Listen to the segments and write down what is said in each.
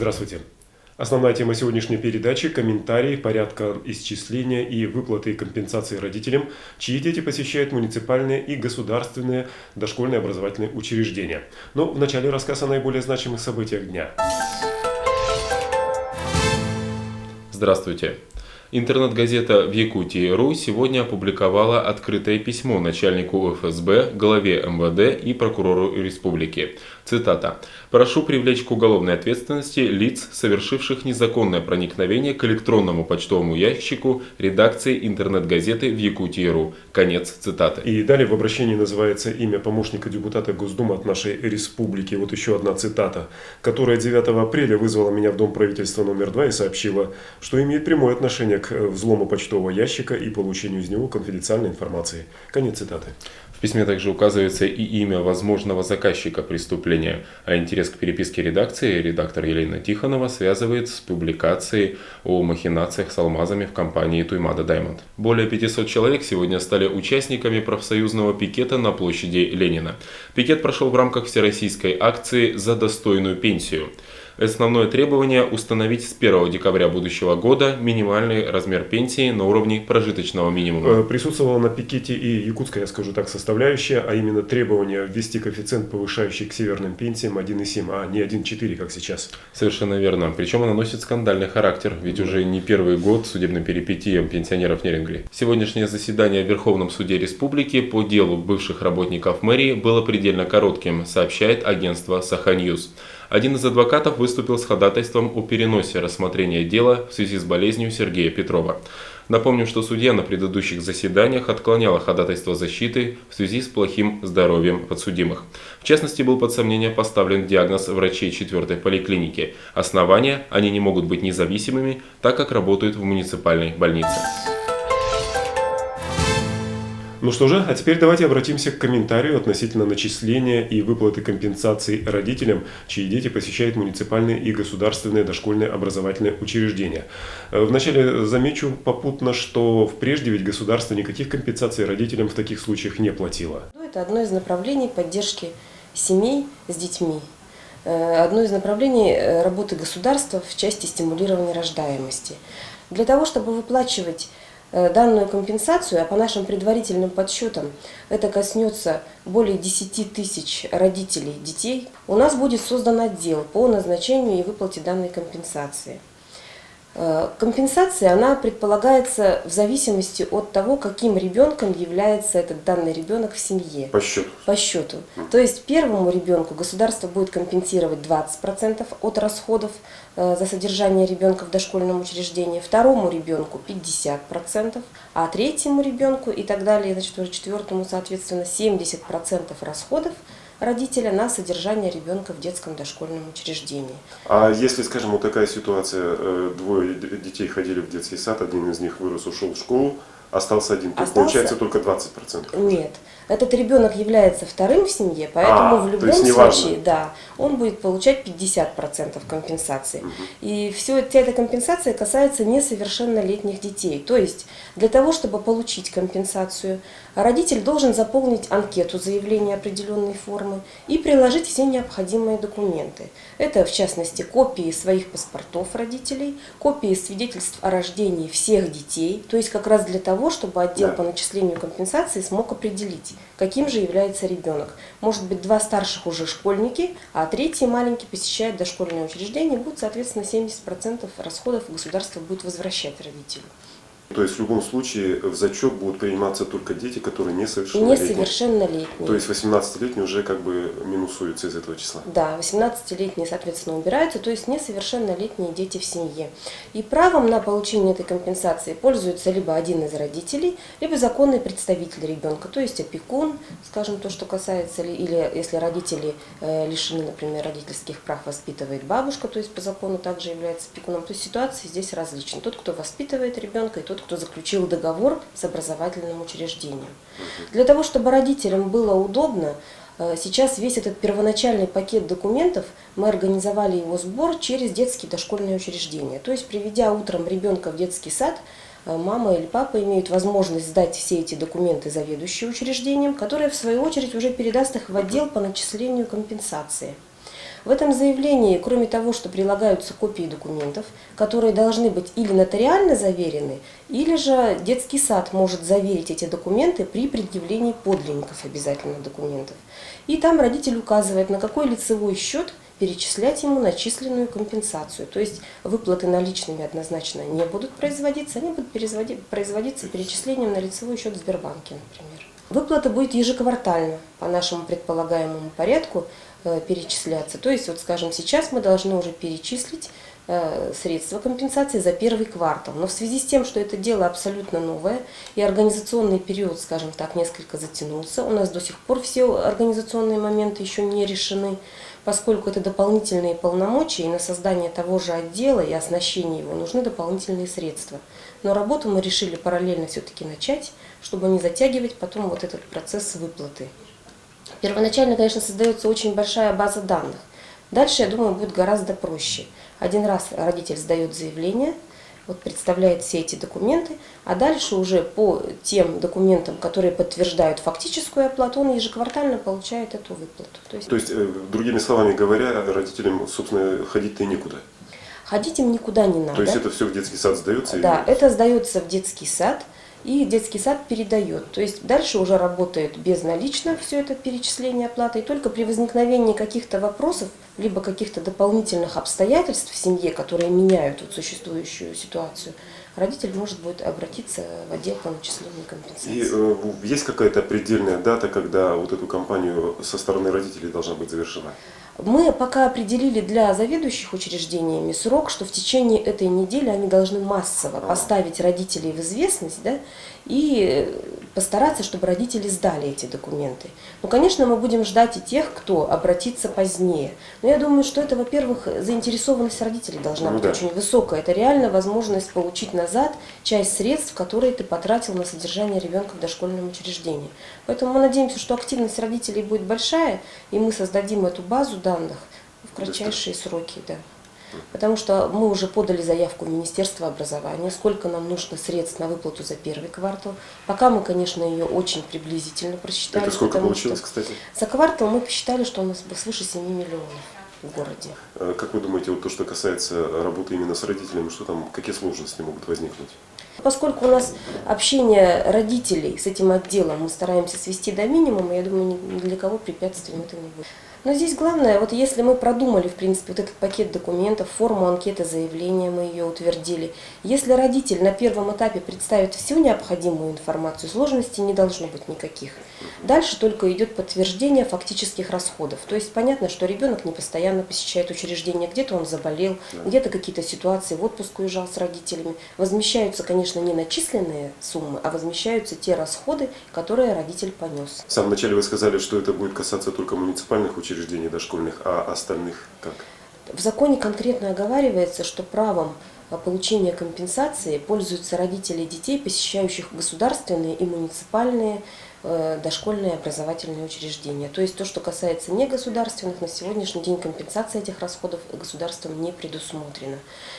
Здравствуйте. Основная тема сегодняшней передачи – комментарии порядка исчисления и выплаты компенсации родителям, чьи дети посещают муниципальные и государственные дошкольные образовательные учреждения. Но вначале рассказ о наиболее значимых событиях дня. Здравствуйте. Интернет-газета в Якутии.ру сегодня опубликовала открытое письмо начальнику ФСБ, главе МВД и прокурору республики. Цитата. «Прошу привлечь к уголовной ответственности лиц, совершивших незаконное проникновение к электронному почтовому ящику редакции интернет-газеты в Якутии.ру». Конец цитаты. И далее в обращении называется имя помощника депутата Госдумы от нашей республики. Вот еще одна цитата, которая 9 апреля вызвала меня в Дом правительства номер 2 и сообщила, что имеет прямое отношение к взлому почтового ящика и получению из него конфиденциальной информации. Конец цитаты. В письме также указывается и имя возможного заказчика преступления, а интерес к переписке редакции редактор Елена Тихонова связывает с публикацией о махинациях с алмазами в компании Туймада Даймонд. Более 500 человек сегодня стали участниками профсоюзного пикета на площади Ленина. Пикет прошел в рамках всероссийской акции «За достойную пенсию». Основное требование – установить с 1 декабря будущего года минимальный размер пенсии на уровне прожиточного минимума. Присутствовала на пикете и якутская, я скажу так, составляющая, а именно требование ввести коэффициент, повышающий к северным пенсиям 1,7, а не 1,4, как сейчас. Совершенно верно. Причем она носит скандальный характер, ведь уже не первый год судебным перипетиям пенсионеров не рыгли. Сегодняшнее заседание в Верховном суде республики по делу бывших работников мэрии было предельно коротким, сообщает агентство Саха-Ньюс. Один из адвокатов выступил с ходатайством о переносе рассмотрения дела в связи с болезнью Сергея Петрова. Напомним, что судья на предыдущих заседаниях отклоняла ходатайство защиты в связи с плохим здоровьем подсудимых. В частности, был под сомнение поставлен диагноз врачей 4-й поликлиники. Основания – они не могут быть независимыми, так как работают в муниципальной больнице. Ну что же, а теперь давайте обратимся к комментарию относительно начисления и выплаты компенсаций родителям, чьи дети посещают муниципальные и государственные дошкольные образовательные учреждения. Вначале замечу попутно, что прежде ведь государство никаких компенсаций родителям в таких случаях не платило. Это одно из направлений поддержки семей с детьми. Одно из направлений работы государства в части стимулирования рождаемости. Для того, чтобы выплачивать данную компенсацию, а по нашим предварительным подсчетам это коснется более 10 тысяч родителей детей, у нас будет создан отдел по назначению и выплате данной компенсации. Компенсация, она предполагается в зависимости от того, каким ребенком является этот данный ребенок в семье. По счету. По счету. То есть первому ребенку государство будет компенсировать 20% от расходов за содержание ребенка в дошкольном учреждении, второму ребенку 50%, а третьему ребенку и так далее, значит, уже четвертому, соответственно, 70% расходов родителя на содержание ребенка в детском дошкольном учреждении. А если, скажем, вот такая ситуация, двое детей ходили в детский сад, один из них вырос, ушел в школу, остался один, то получается только 20%? Нет. Этот ребенок является вторым в семье, поэтому в любом случае, да, он будет получать 50% компенсации. И вся эта компенсация касается несовершеннолетних детей. То есть для того, чтобы получить компенсацию, родитель должен заполнить анкету заявления определенной формы и приложить все необходимые документы. Это, в частности, копии своих паспортов родителей, копии свидетельств о рождении всех детей, то есть как раз для того, чтобы отдел по начислению компенсации смог определить, каким же является ребенок. Может быть, два старших уже школьники, а третий маленький посещает дошкольное учреждение, будет, соответственно, 70% расходов государство будет возвращать родителю. То есть в любом случае в зачет будут приниматься только дети, которые несовершеннолетние. Несовершеннолетние. То есть 18-летние уже как бы минусуются из этого числа. Да, 18-летние, соответственно, убираются, то есть несовершеннолетние дети в семье. И правом на получение этой компенсации пользуется либо один из родителей, либо законный представитель ребенка, то есть опекун, скажем, то, что касается, или если родители лишены, например, родительских прав, воспитывает бабушка, то есть по закону также является опекуном. То есть ситуации здесь различны. Тот, кто воспитывает ребенка, и тот, кто заключил договор с образовательным учреждением. Для того, чтобы родителям было удобно, сейчас весь этот первоначальный пакет документов, мы организовали его сбор через детские дошкольные учреждения. То есть, приведя утром ребенка в детский сад, мама или папа имеют возможность сдать все эти документы заведующей учреждением, которая в свою очередь уже передаст их в отдел по начислению компенсации. В этом заявлении, кроме того, что прилагаются копии документов, которые должны быть или нотариально заверены, или же детский сад может заверить эти документы при предъявлении подлинников обязательных документов. И там родитель указывает, на какой лицевой счет перечислять ему начисленную компенсацию. То есть выплаты наличными однозначно не будут производиться, они будут производиться перечислением на лицевой счет в Сбербанке, например. Выплата будет ежеквартально по нашему предполагаемому порядку перечисляться. То есть, вот скажем, сейчас мы должны уже перечислить средства компенсации за первый квартал. Но в связи с тем, что это дело абсолютно новое и организационный период, скажем так, несколько затянулся, у нас до сих пор все организационные моменты еще не решены, поскольку это дополнительные полномочия, и на создание того же отдела и оснащение его нужны дополнительные средства. Но работу мы решили параллельно все-таки начать, чтобы не затягивать потом вот этот процесс выплаты. Первоначально, конечно, создается очень большая база данных. Дальше, я думаю, будет гораздо проще. Один раз родитель сдает заявление, вот представляет все эти документы, а дальше уже по тем документам, которые подтверждают фактическую оплату, он ежеквартально получает эту выплату. То есть, другими словами говоря, родителям, собственно, ходить-то и некуда. Ходить им никуда не надо. То есть это все в детский сад сдается? Да, это сдается в детский сад, и детский сад передает. То есть дальше уже работает безналично все это перечисление оплаты, и только при возникновении каких-то вопросов, либо каких-то дополнительных обстоятельств в семье, которые меняют вот существующую ситуацию, родитель может будет обратиться в отдел по начислению компенсации. И есть какая-то предельная дата, когда вот эту кампанию со стороны родителей должна быть завершена? Мы пока определили для заведующих учреждениями срок, что в течение этой недели они должны массово поставить родителей в известность, да, и постараться, чтобы родители сдали эти документы. Ну, конечно, мы будем ждать и тех, кто обратится позднее. Но я думаю, что это, во-первых, заинтересованность родителей должна быть очень высокая. Это реально возможность получить назад часть средств, которые ты потратил на содержание ребенка в дошкольном учреждении. Поэтому мы надеемся, что активность родителей будет большая, и мы создадим эту базу данных в кратчайшие сроки. Да. Потому что мы уже подали заявку в Министерство образования, сколько нам нужно средств на выплату за первый квартал. Пока мы, конечно, ее очень приблизительно просчитали. Это сколько получилось, кстати? За квартал мы посчитали, что у нас свыше 7 миллионов в городе. Как вы думаете, вот то, что касается работы именно с родителями, что там, какие сложности могут возникнуть? Поскольку у нас общение родителей с этим отделом мы стараемся свести до минимума, я думаю, ни для кого препятствием это не будет. Но здесь главное, вот если мы продумали, в принципе, вот этот пакет документов, форму анкеты заявления, мы ее утвердили. Если родитель на первом этапе представит всю необходимую информацию, сложностей не должно быть никаких. Дальше только идет подтверждение фактических расходов. То есть понятно, что ребенок не постоянно посещает учреждение, где-то он заболел, где-то какие-то ситуации, в отпуск уезжал с родителями. Возмещаются, конечно, не начисленные суммы, а возмещаются те расходы, которые родитель понес. В самом начале вы сказали, что это будет касаться только муниципальных учреждений дошкольных, а остальных как? В законе конкретно оговаривается, что правом получения компенсации пользуются родители детей, посещающих государственные и муниципальные дошкольные образовательные учреждения. То есть то, что касается негосударственных, на сегодняшний день компенсация этих расходов государством не предусмотрена.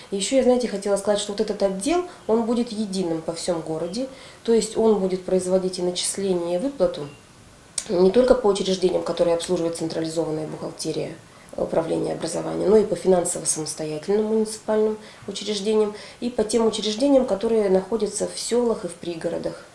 И еще я, знаете, хотела сказать, что вот этот отдел, он будет единым по всем городе, то есть он будет производить и начисление, и выплату не только по учреждениям, которые обслуживает централизованная бухгалтерия управления образования, но и по финансово самостоятельным муниципальным учреждениям, и по тем учреждениям, которые находятся в селах и в пригородах.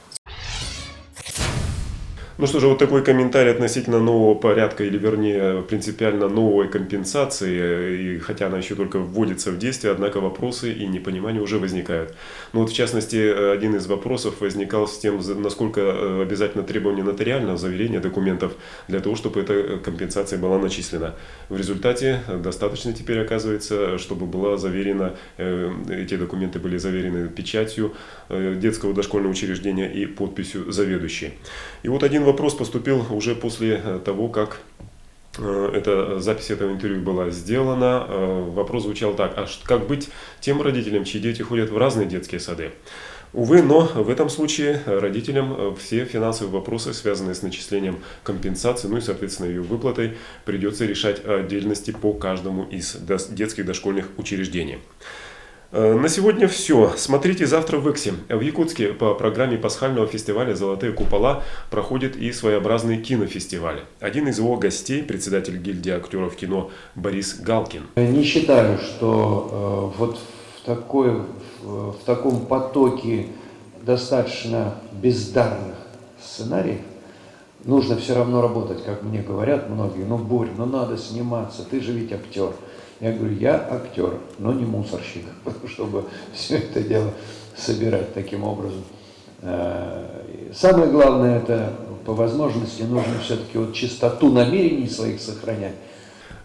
Ну что же, вот такой комментарий относительно нового порядка, или вернее принципиально новой компенсации, и хотя она еще только вводится в действие, однако вопросы и непонимания уже возникают. Ну вот в частности, один из вопросов возникал с тем, насколько обязательно требование нотариального заверения документов для того, чтобы эта компенсация была начислена. В результате достаточно теперь оказывается, чтобы была заверена, эти документы были заверены печатью детского дошкольного учреждения и подписью заведующей. И вот один вопрос поступил уже после того, как запись этого интервью была сделана. Вопрос звучал так: а как быть тем родителям, чьи дети ходят в разные детские сады? Увы, но в этом случае родителям все финансовые вопросы, связанные с начислением компенсации, ну и, соответственно, ее выплатой, придется решать в отдельности по каждому из детских дошкольных учреждений. На сегодня все. Смотрите завтра в Эксе. В Якутске по программе пасхального фестиваля «Золотые купола» проходит и своеобразный кинофестиваль. Один из его гостей, председатель гильдии актеров кино Борис Галкин. Не считаю, что вот в таком потоке достаточно бездарных сценариев нужно все равно работать, как мне говорят многие. Ну, Борь, ну надо сниматься, ты же ведь актер. Я говорю, я актер, но не мусорщик, чтобы все это дело собирать таким образом. Самое главное, это по возможности нужно все-таки вот чистоту намерений своих сохранять.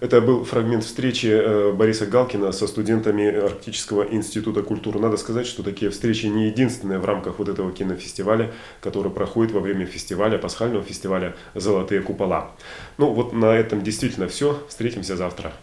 Это был фрагмент встречи Бориса Галкина со студентами Арктического института культуры. Надо сказать, что такие встречи не единственные в рамках вот этого кинофестиваля, который проходит во время фестиваля, пасхального фестиваля «Золотые купола». Ну вот на этом действительно все. Встретимся завтра.